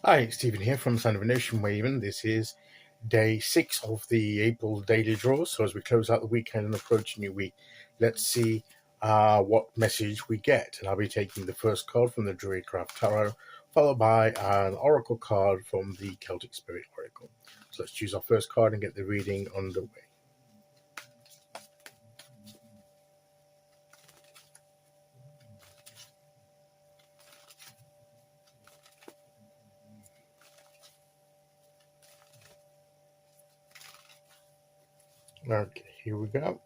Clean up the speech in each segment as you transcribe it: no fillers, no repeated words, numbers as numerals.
Hi, it's Stephen here from Son of a Nation Waving. This is day 6 of the April daily draw. So as we close out the weekend and approach a new week, let's see what message we get. And I'll be taking the first card from the Druidcraft Tarot, followed by an oracle card from the Celtic Spirit Oracle. So let's choose our first card and get the reading underway. Okay, here we go.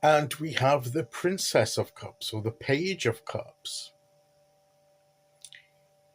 And we have the Princess of Cups, or the Page of Cups.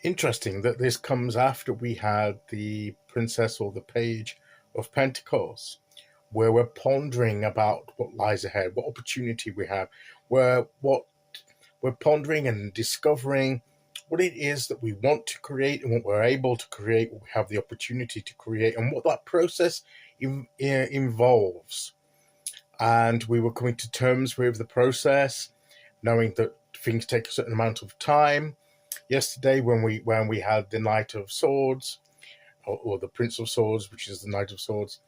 Interesting that this comes after we had the Princess or the Page of Pentacles, where we're pondering about what lies ahead, what opportunity we have, what we're pondering and discovering what it is that we want to create and what we're able to create, what we have the opportunity to create, and what that process involves. And we were coming to terms with the process, knowing that things take a certain amount of time. Yesterday, when we had the Knight of Swords, or the Prince of Swords, which is the Knight of Swords,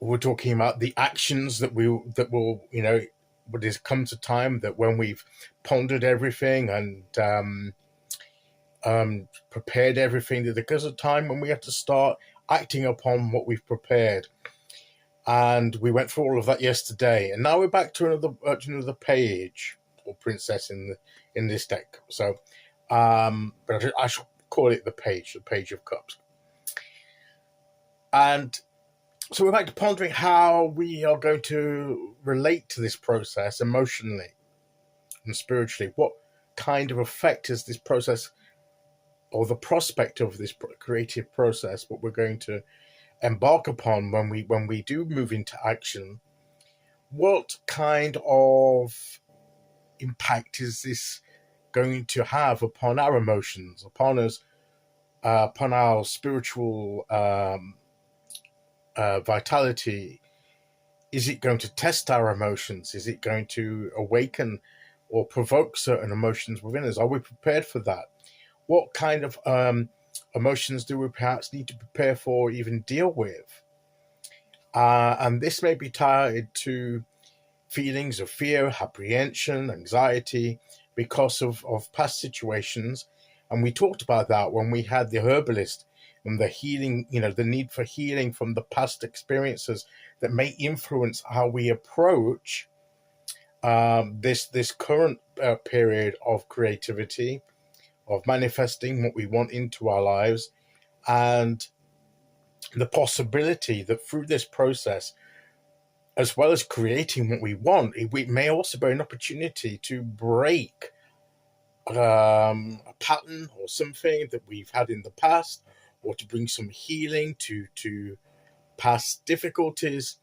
we're talking about the actions that will, but there's comes a time that when we've pondered everything and prepared everything, that there comes a time when we have to start acting upon what we've prepared. And we went through all of that yesterday, and now we're back to another page or princess in this deck. So, but I shall call it the Page of Cups. And so we're back to pondering how we are going to relate to this process emotionally and spiritually. What kind of effect is this process, or the prospect of this creative process, what we're going to embark upon when we do move into action? What kind of impact is this going to have upon our emotions, upon us, upon our spiritual vitality? Is it going to test our emotions? Is it going to awaken or provoke certain emotions within us? Are we prepared for that? What kind of emotions do we perhaps need to prepare for, or even deal with? And this may be tied to feelings of fear, apprehension, anxiety, because of past situations. And we talked about that when we had the herbalist and the healing, the need for healing from the past experiences that may influence how we approach this current period of creativity, of manifesting what we want into our lives, and the possibility that through this process, as well as creating what we want, it may also be an opportunity to break a pattern or something that we've had in the past, or to bring some healing to past difficulties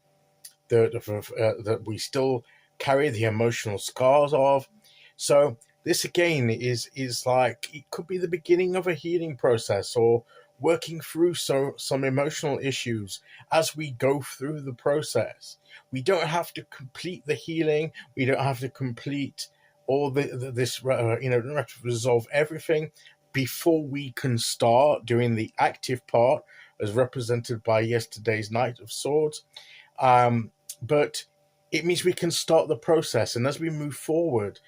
that we still carry the emotional scars of. So this again is like, it could be the beginning of a healing process, or working through some emotional issues as we go through the process. We don't have to complete the healing. We don't have to complete all this, don't have to resolve everything before we can start doing the active part, as represented by yesterday's Knight of Swords. But it means we can start the process, and as we move forward,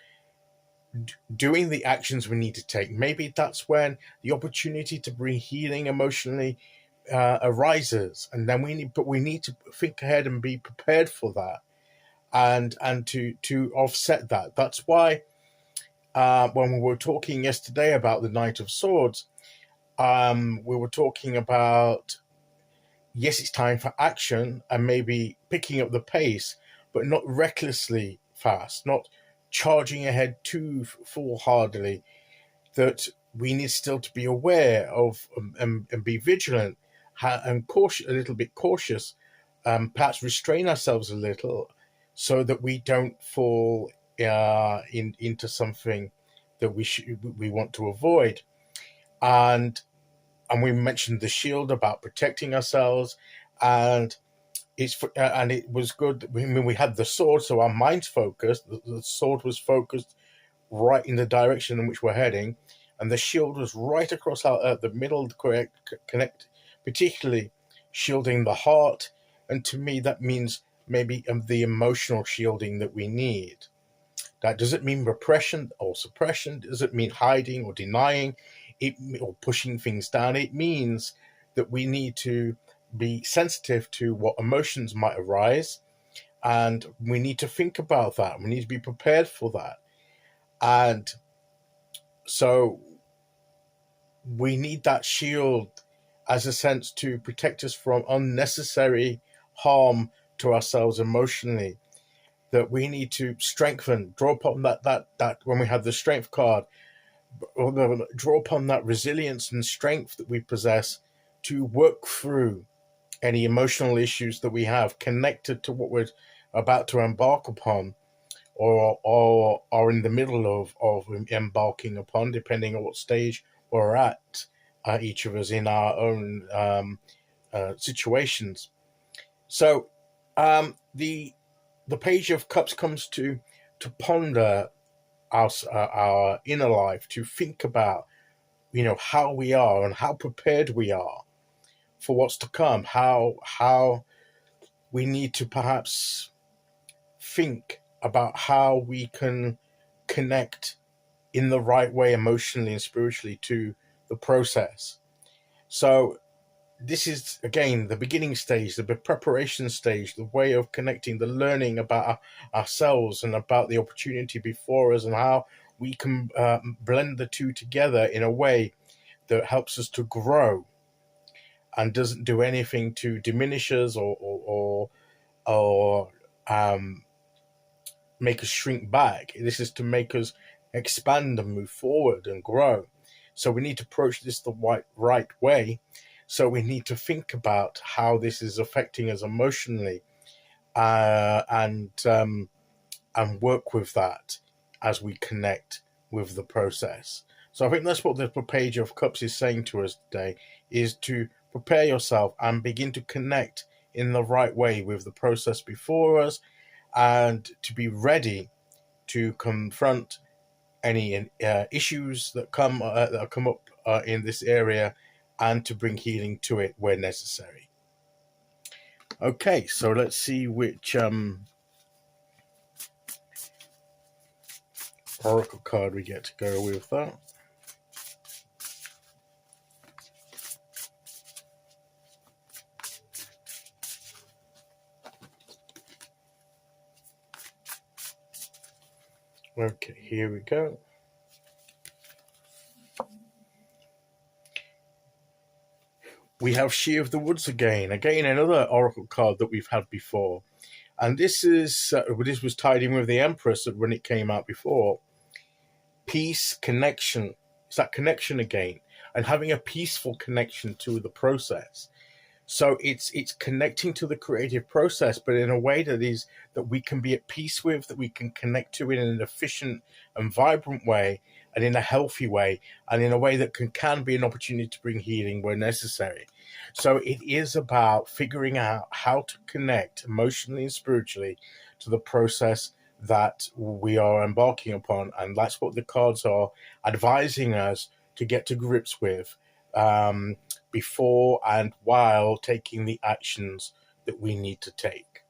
doing the actions we need to take, maybe that's when the opportunity to bring healing emotionally arises, and then we need to think ahead and be prepared for that, and to offset that. That's why when we were talking yesterday about the Knight of Swords, we were talking about, yes, it's time for action, and maybe picking up the pace, but not recklessly fast, not charging ahead too foolhardily. That we need still to be aware of, and be vigilant, and cautious, a little bit cautious, perhaps restrain ourselves a little, so that we don't fall into something that we want to avoid. And and we mentioned the shield about protecting ourselves, and and it was good. I mean, we had the sword, so our mind's focused. The sword was focused right in the direction in which we're heading, and the shield was right across the middle, connect, particularly shielding the heart. And to me, that means maybe the emotional shielding that we need. That doesn't mean repression or suppression. Does it mean hiding or denying it or pushing things down? It means that we need to be sensitive to what emotions might arise, and we need to think about that. We need to be prepared for that. And so we need that shield as a sense to protect us from unnecessary harm to ourselves emotionally, that we need to strengthen, draw upon that when we have the strength card, draw upon that resilience and strength that we possess to work through any emotional issues that we have connected to what we're about to embark upon, or are in the middle of embarking upon, depending on what stage we're at, each of us in our own situations. So the Page of Cups comes to ponder our inner life, to think about, how we are and how prepared we are for what's to come, how we need to perhaps think about how we can connect in the right way emotionally and spiritually to the process. So this is, again, the beginning stage, the preparation stage, the way of connecting, the learning about ourselves and about the opportunity before us, and how we can blend the two together in a way that helps us to grow and doesn't do anything to diminish us or make us shrink back. This is to make us expand and move forward and grow. So we need to approach this the right way. So we need to think about how this is affecting us emotionally, and work with that as we connect with the process. So I think that's what the Page of Cups is saying to us today, is to prepare yourself and begin to connect in the right way with the process before us, and to be ready to confront any issues that come up in this area, and to bring healing to it where necessary. Okay, so let's see which oracle card we get to go with that. Okay, here we go. We have She of the Woods again, another oracle card that we've had before. And this was tied in with the Empress when it came out before. Peace, connection. It's that connection again, and having a peaceful connection to the process. So it's connecting to the creative process, but in a way that we can be at peace with, that we can connect to in an efficient and vibrant way, and in a healthy way, and in a way that can be an opportunity to bring healing where necessary. So it is about figuring out how to connect emotionally and spiritually to the process that we are embarking upon, and that's what the cards are advising us to get to grips with, before and while taking the actions that we need to take.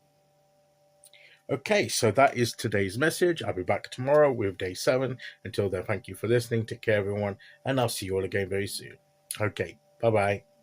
Okay, so that is today's message. I'll be back tomorrow with day 7. Until then, thank you for listening. Take care, everyone, and I'll see you all again very soon. Okay, bye-bye.